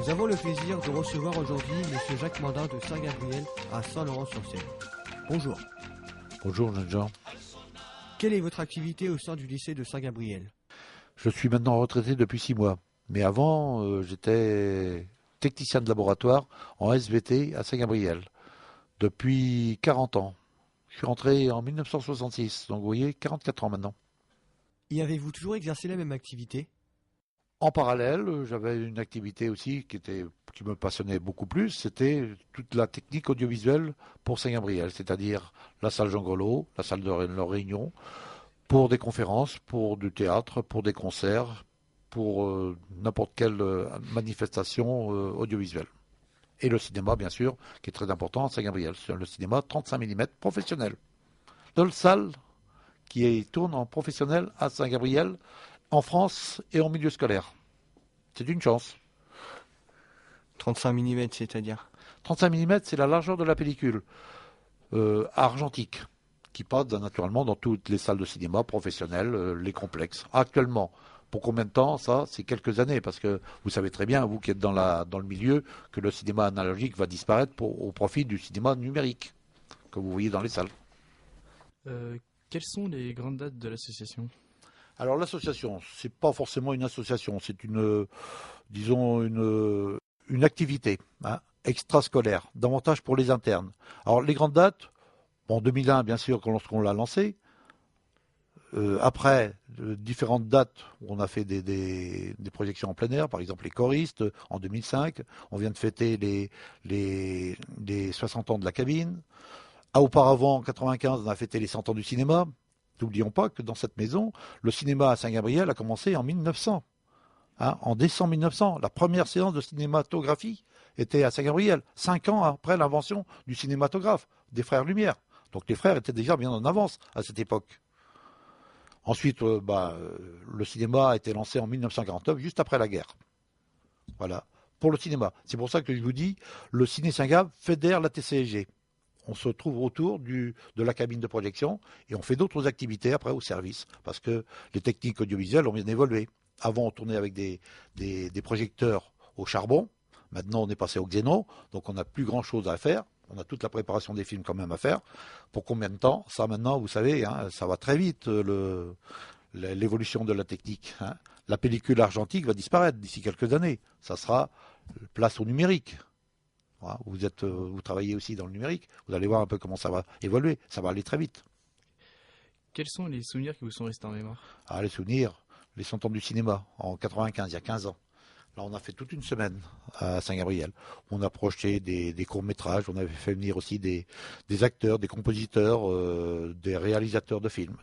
Nous avons le plaisir de recevoir aujourd'hui M. Jacques Mandin de Saint-Gabriel à Saint-Laurent-sur-Seine. Bonjour. Bonjour, jeunes gens. Quelle est votre activité au sein du lycée de Saint-Gabriel? Je suis maintenant retraité depuis 6 mois. Mais avant, j'étais technicien de laboratoire en SVT à Saint-Gabriel depuis 40 ans. Je suis rentré en 1966, donc vous voyez, 44 ans maintenant. Y avez-vous toujours exercé la même activité? En parallèle, j'avais une activité aussi qui me passionnait beaucoup plus, c'était toute la technique audiovisuelle pour Saint-Gabriel, c'est-à-dire la salle Jean Grelot, la salle de réunion, pour des conférences, pour du théâtre, pour des concerts, pour n'importe quelle manifestation audiovisuelle. Et le cinéma, bien sûr, qui est très important à Saint-Gabriel. C'est le cinéma 35 mm professionnel. Seule salle qui tourne en professionnel à Saint-Gabriel, en France et en milieu scolaire. C'est une chance. 35 mm, c'est-à-dire? 35 mm, c'est la largeur de la pellicule argentique, qui passe naturellement dans toutes les salles de cinéma professionnelles, les complexes. Actuellement, pour combien de temps? Ça, c'est quelques années, parce que vous savez très bien, vous qui êtes dans le milieu, que le cinéma analogique va disparaître au profit du cinéma numérique, que vous voyez dans les salles. Quelles sont les grandes dates de l'association? Alors l'association, c'est pas forcément une association, c'est une activité extrascolaire, davantage pour les internes. Alors les grandes dates, en 2001 bien sûr, lorsqu'on l'a lancé. Après, différentes dates où on a fait des projections en plein air, par exemple les choristes en 2005. On vient de fêter les 60 ans de la cabine. Auparavant, en 95, on a fêté les 100 ans du cinéma. N'oublions pas que dans cette maison, le cinéma à Saint-Gabriel a commencé en 1900. En décembre 1900, la première séance de cinématographie était à Saint-Gabriel, 5 ans après l'invention du cinématographe, des frères Lumière. Donc les frères étaient déjà bien en avance à cette époque. Ensuite, le cinéma a été lancé en 1949, juste après la guerre. Voilà, pour le cinéma. C'est pour ça que je vous dis, le Ciné Saint-Gab fédère la TCSG. On se trouve autour de la cabine de projection et on fait d'autres activités après au service, parce que les techniques audiovisuelles ont bien évolué. Avant, on tournait avec des projecteurs au charbon. Maintenant, on est passé au xéno, donc on n'a plus grand-chose à faire. On a toute la préparation des films quand même à faire. Pour combien de temps? Ça maintenant, vous savez, ça va très vite, l'évolution de la technique. La pellicule argentique va disparaître d'ici quelques années. Ça sera place au numérique. Vous travaillez aussi dans le numérique. Vous allez voir un peu comment ça va évoluer. Ça va aller très vite. Quels sont les souvenirs qui vous sont restés en mémoire? Les souvenirs, les 100 ans du cinéma, en 95, il y a 15 ans. Là, on a fait toute une semaine à Saint-Gabriel. On a projeté des courts-métrages, on avait fait venir aussi des acteurs, des compositeurs, des réalisateurs de films.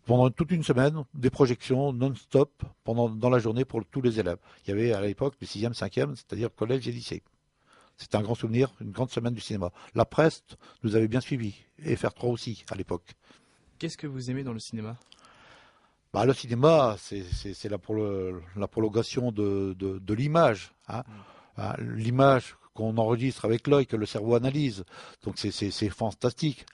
Pendant toute une semaine, des projections non-stop dans la journée pour tous les élèves. Il y avait à l'époque le 6e, 5e, c'est-à-dire collège et lycée. C'était un grand souvenir, une grande semaine du cinéma. La presse nous avait bien suivis, et FR3 aussi à l'époque. Qu'est-ce que vous aimez dans le cinéma? Le cinéma, c'est la prolongation de l'image. L'image qu'on enregistre avec l'œil, que le cerveau analyse. Donc c'est fantastique.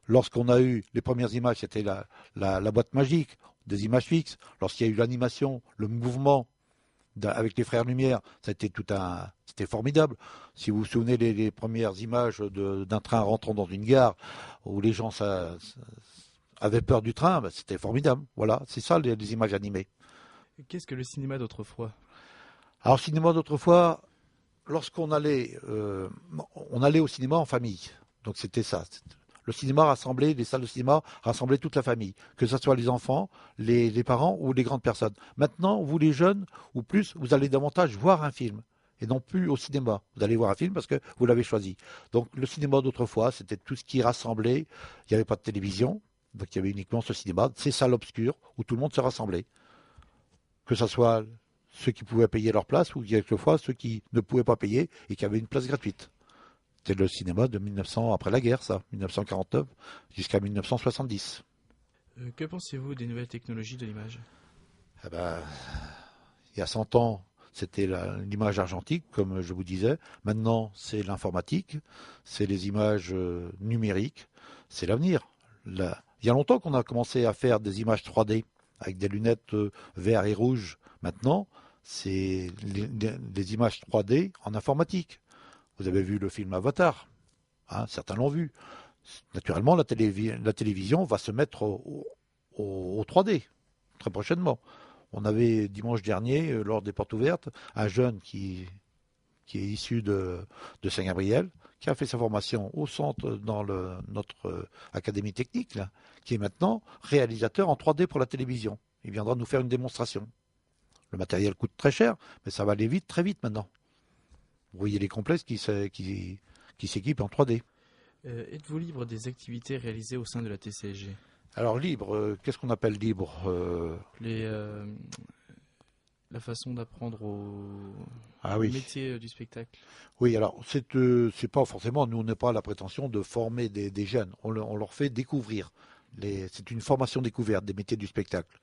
Lorsqu'on a eu les premières images, c'était la boîte magique, des images fixes. Lorsqu'il y a eu l'animation, le mouvement avec les frères Lumière, c'était formidable. Si vous vous souvenez les premières images d'un train rentrant dans une gare, où les gens avaient peur du train, c'était formidable. Voilà, c'est ça les images animées. Qu'est-ce que le cinéma d'autrefois? Alors, le cinéma d'autrefois, lorsqu'on allait, on allait au cinéma en famille. Donc c'était ça. Le cinéma rassemblait, les salles de cinéma rassemblaient toute la famille, que ce soit les enfants, les parents ou les grandes personnes. Maintenant, vous les jeunes, ou plus, vous allez davantage voir un film, et non plus au cinéma. Vous allez voir un film parce que vous l'avez choisi. Donc le cinéma d'autrefois, c'était tout ce qui rassemblait. Il n'y avait pas de télévision, donc il y avait uniquement ce cinéma, ces salles obscures où tout le monde se rassemblait. Que ce soit ceux qui pouvaient payer leur place ou quelquefois ceux qui ne pouvaient pas payer et qui avaient une place gratuite. C'était le cinéma de 1900, après la guerre, ça, 1949 jusqu'à 1970. Que pensez-vous des nouvelles technologies de l'image? Il y a 100 ans, c'était l'image argentique, comme je vous disais. Maintenant, c'est l'informatique, c'est les images numériques, c'est l'avenir. Il y a longtemps qu'on a commencé à faire des images 3D avec des lunettes vert et rouge. Maintenant, c'est des images 3D en informatique. Vous avez vu le film Avatar, hein, certains l'ont vu. Naturellement, la télévision va se mettre au 3D très prochainement. On avait dimanche dernier, lors des portes ouvertes, un jeune qui est issu de Saint-Gabriel, qui a fait sa formation au centre dans notre académie technique, là, qui est maintenant réalisateur en 3D pour la télévision. Il viendra nous faire une démonstration. Le matériel coûte très cher, mais ça va aller vite, très vite maintenant. Vous voyez les complexes qui s'équipent en 3D. Êtes-vous libre des activités réalisées au sein de la TCSG? Alors libre, qu'est-ce qu'on appelle libre? La façon d'apprendre au Oui. métier du spectacle. Oui, alors c'est pas forcément, nous on n'a pas la prétention de former des jeunes, on leur fait découvrir. C'est une formation découverte des métiers du spectacle.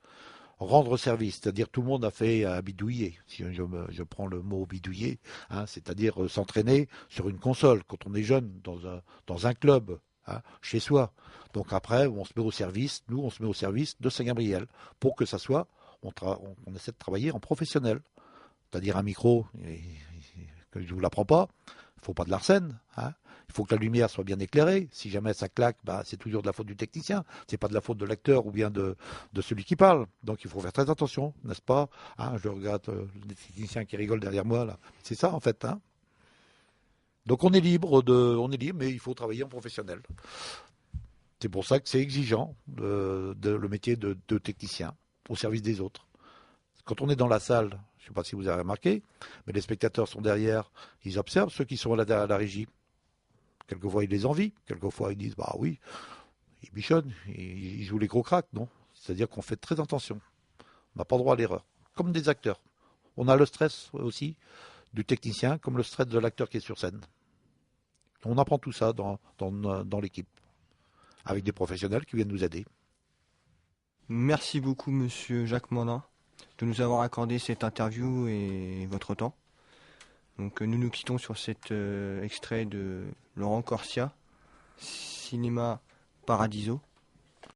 Rendre service, c'est-à-dire tout le monde a fait à bidouiller, si je prends le mot bidouiller, hein, c'est-à-dire s'entraîner sur une console quand on est jeune, dans un club, hein, chez soi. Donc après, on se met au service, nous on se met au service de Saint-Gabriel, pour que ça soit, on essaie de travailler en professionnel. C'est-à-dire un micro, que je ne vous l'apprends pas, il ne faut pas de l'arsène, hein. Il faut que la lumière soit bien éclairée. Si jamais ça claque, c'est toujours de la faute du technicien. C'est pas de la faute de l'acteur ou bien de celui qui parle. Donc il faut faire très attention, n'est-ce pas, hein. Je regarde les techniciens qui rigolent derrière moi là. C'est ça en fait, hein. Donc on est libre, mais il faut travailler en professionnel. C'est pour ça que c'est exigeant le métier de technicien au service des autres. Quand on est dans la salle, je ne sais pas si vous avez remarqué, mais les spectateurs sont derrière, ils observent ceux qui sont à la régie. Quelquefois, ils les envient, quelquefois, ils disent, bah oui, ils bichonnent, ils jouent les gros cracks, non. C'est-à-dire qu'on fait très attention. On n'a pas droit à l'erreur. Comme des acteurs. On a le stress aussi du technicien, comme le stress de l'acteur qui est sur scène. On apprend tout ça dans l'équipe, avec des professionnels qui viennent nous aider. Merci beaucoup, monsieur Jacques Mandin, de nous avoir accordé cette interview et votre temps. Donc nous nous quittons sur cet extrait de Laurent Corsia, Cinéma Paradiso.